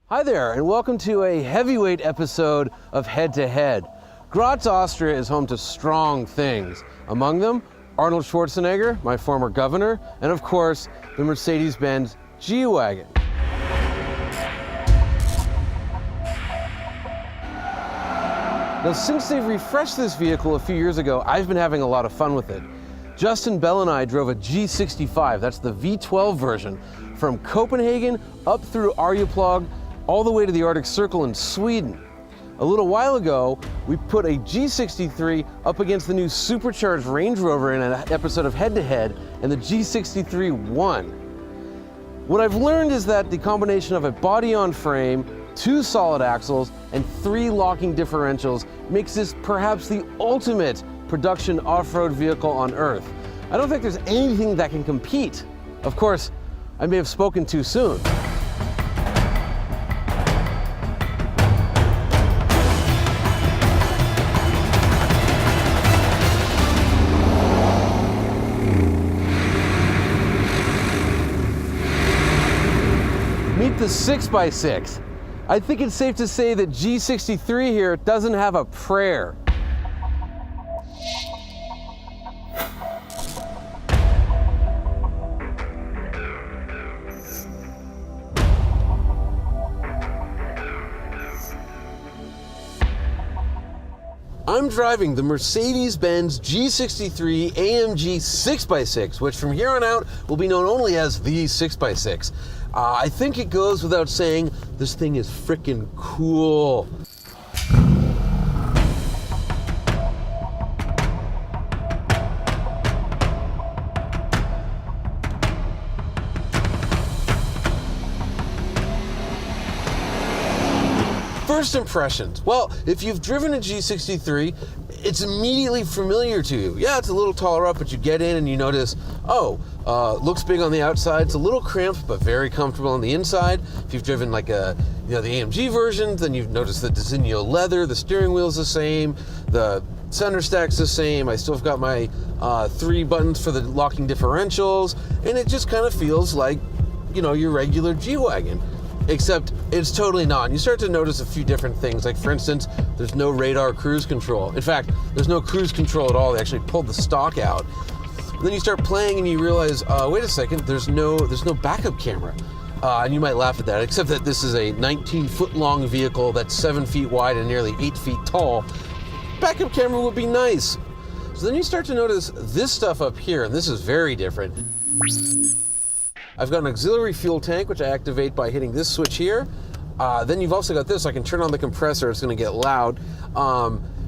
Hi there, and welcome to a heavyweight episode of Head to Head. Graz, Austria is home to strong things. Among them, Arnold Schwarzenegger, my former governor, and of course, the Mercedes-Benz G-Wagon. Now, since they've refreshed this vehicle a few years ago, I've been having a lot of fun with it. Justin Bell and I drove a G65, that's the V12 version, from Copenhagen up through Arjeplog, all the way to the Arctic Circle in Sweden. A little while ago, we put a G63 up against the new supercharged Range Rover in an episode of Head to Head, and the G63 won. What I've learned is that the combination of a body-on-frame, 2 solid axles, and 3 locking differentials makes this perhaps the ultimate production off-road vehicle on Earth. I don't think there's anything that can compete. Of course, I may have spoken too soon. Meet the 6x6. I think it's safe to say that G63 here doesn't have a prayer. I'm driving the Mercedes-Benz G63 AMG 6x6, which from here on out will be known only as the 6x6. I think it goes without saying, this thing is frickin' cool. First impressions. Well, if you've driven a G63, it's immediately familiar to you. Yeah, it's a little taller up, but you get in and you notice, looks big on the outside. It's a little cramped, but very comfortable on the inside. If you've driven like the AMG version, then you've noticed the Designo leather, the steering wheel's the same, the center stack's the same. I still have got my 3 buttons for the locking differentials, and it just kind of feels like, your regular G-Wagon. Except it's totally not. And you start to notice a few different things. Like, for instance, there's no radar cruise control. In fact, there's no cruise control at all. They actually pulled the stock out. And then you start playing and you realize, wait a second, there's no backup camera. And you might laugh at that, except that this is a 19-foot long vehicle that's 7 feet wide and nearly 8 feet tall. Backup camera would be nice. So then you start to notice this stuff up here, and this is very different. I've got an auxiliary fuel tank, which I activate by hitting this switch here. Then you've also got this. I can turn on the compressor. It's going to get loud.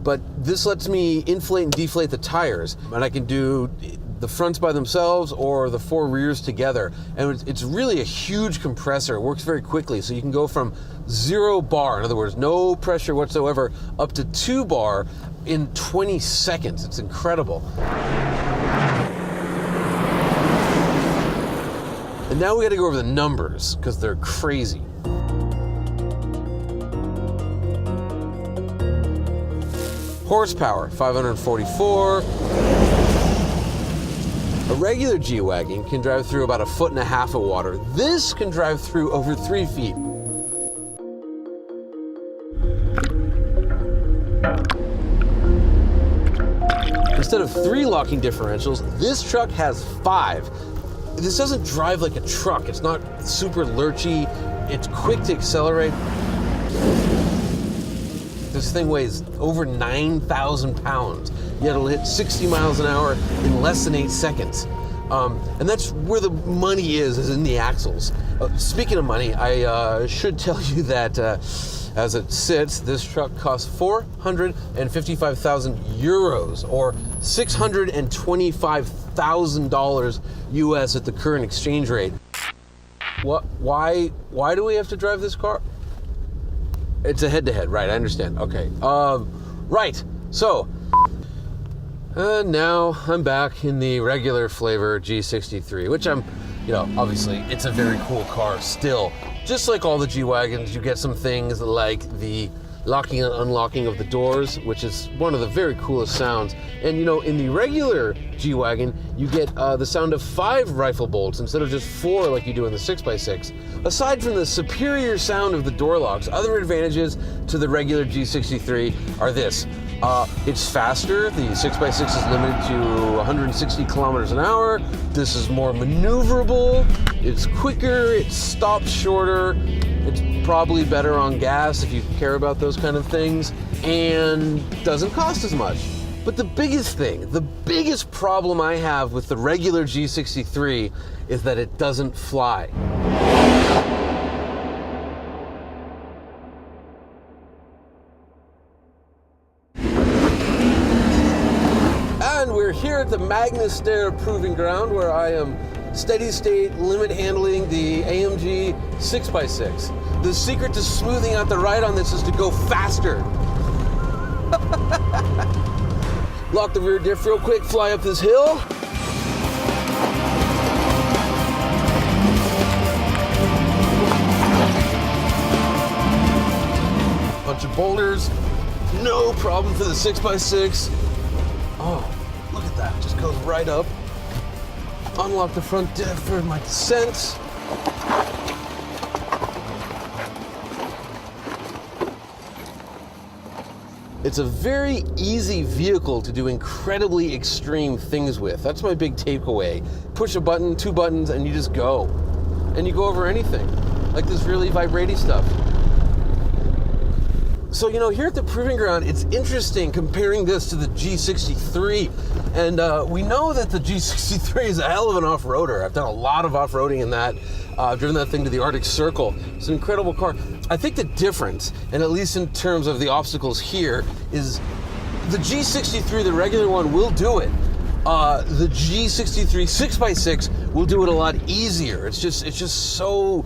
But this lets me inflate and deflate the tires. And I can do the fronts by themselves or the 4 rears together. And it's really a huge compressor. It works very quickly. So you can go from 0 bar, in other words, no pressure whatsoever, up to 2 bar in 20 seconds. It's incredible. And now we got to go over the numbers, because they're crazy. Horsepower, 544. A regular G-Wagon can drive through about 1.5 feet of water. This can drive through over 3 feet. Instead of 3 locking differentials, this truck has 5. This doesn't drive like a truck. It's not super lurchy. It's quick to accelerate. This thing weighs over 9,000 pounds, yet it'll hit 60 miles an hour in less than 8 seconds. And that's where the money is in the axles. Speaking of money, I should tell you that as it sits, this truck costs 455,000 euros, or $625,000 US at the current exchange rate. Why do we have to drive this car? It's a head-to-head, right? I understand. Okay. Right. So now I'm back in the regular flavor G63, which obviously it's a very cool car still. Just like all the G-Wagons, you get some things like the locking and unlocking of the doors, which is one of the very coolest sounds. And you know, in the regular G-Wagon, you get the sound of 5 rifle bolts instead of just 4 like you do in the 6x6. Aside from the superior sound of the door locks, other advantages to the regular G63 are this. It's faster. The 6x6 is limited to 160 kilometers an hour. This is more maneuverable. It's quicker. It stops shorter. It's probably better on gas if you care about those kind of things, and doesn't cost as much. But the biggest thing, the biggest problem I have with the regular G63 is that it doesn't fly. And we're here at the Magnus Stair Proving Ground, where I am steady state limit handling the AMG 6x6. The secret to smoothing out the ride on this is to go faster. Lock the rear diff real quick, fly up this hill. Bunch of boulders, no problem for the 6x6. Oh, look at that, just goes right up. Unlock the front diff for my descent. It's a very easy vehicle to do incredibly extreme things with. That's my big takeaway. Push a button, 2 buttons, and you just go. And you go over anything, like this really vibrating stuff. So, you know, here at the Proving Ground, it's interesting comparing this to the G63. And we know that the G63 is a hell of an off-roader. I've done a lot of off-roading in that. I've driven that thing to the Arctic Circle. It's an incredible car. I think the difference, and at least in terms of the obstacles here, is the G63, the regular one, will do it. The G63 6x6 will do it a lot easier. It's just so...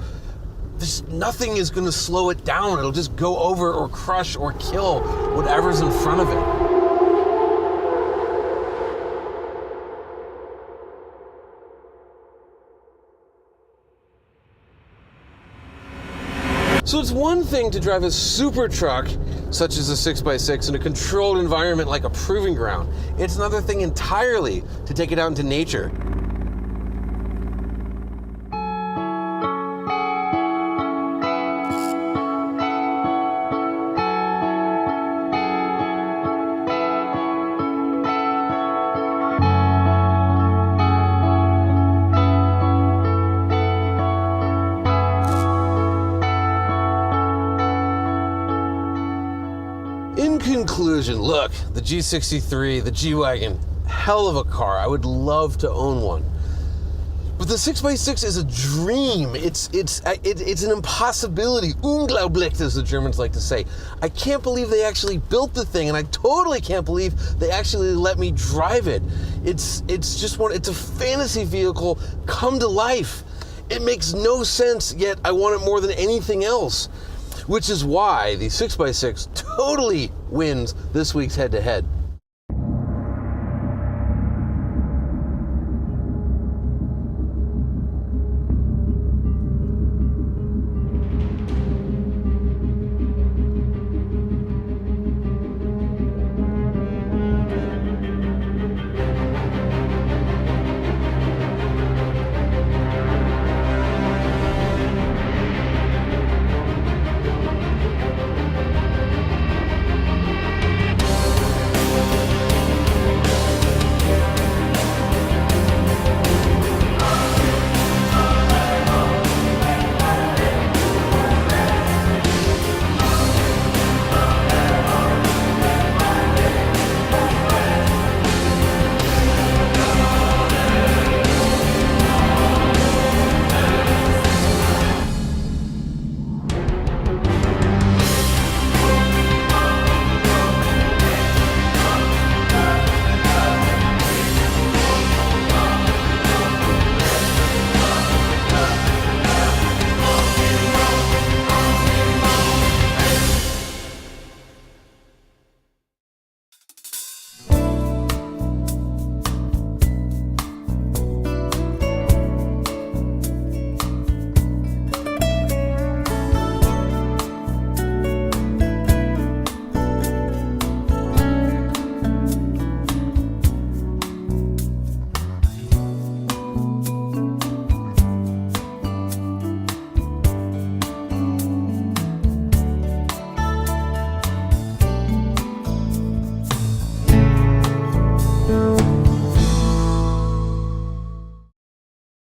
nothing is going to slow it down. It'll just go over or crush or kill whatever's in front of it. So it's one thing to drive a super truck, such as a 6x6, in a controlled environment like a Proving Ground. It's another thing entirely to take it out into nature. In conclusion, look, the G63, the G-Wagon, hell of a car. I would love to own one. But the 6x6 is a dream. It's an impossibility. Unglaublich, as the Germans like to say. I can't believe they actually built the thing, and I totally can't believe they actually let me drive it. It's a fantasy vehicle come to life. It makes no sense, yet I want it more than anything else. Which is why the 6x6 totally wins this week's head-to-head.